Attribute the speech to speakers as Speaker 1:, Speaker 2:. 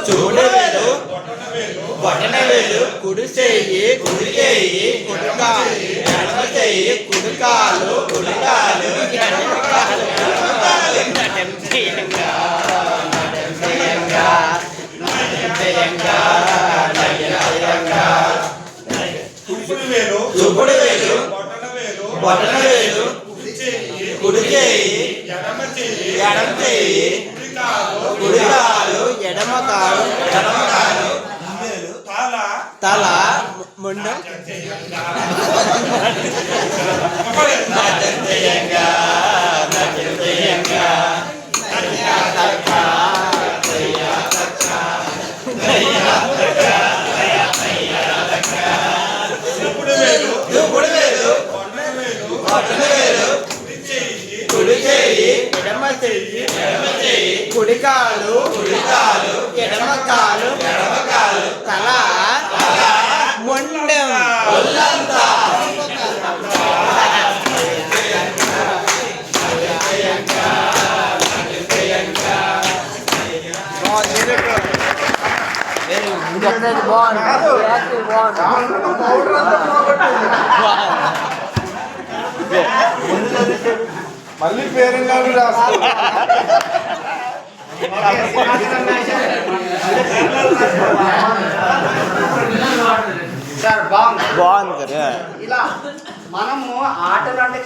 Speaker 1: చూపుడు వేలు
Speaker 2: బొటన వేలు కుడి చెయ్యి కుడి చెయ్యి కుడికాలు ఎడమ చెయ్యి కుడికాలు కుడికాలు ఎడమ కాలు నటం చేయంగా చూపుడు వేలు బొటన వేలు కుడి చెయ్యి ఎడమ చెయ్యి కుడికాలు ఎడమ కాలు తల ముందు కుడి చెయ్యి ఎడమ చెయ్యి కుడికాలు ఎడమ కాలు తల మొండెం
Speaker 3: మళ్ళీ పేరెంగాడు రాసుకో
Speaker 2: బాగుంది
Speaker 4: ఇలా మనము ఆటలు అంటే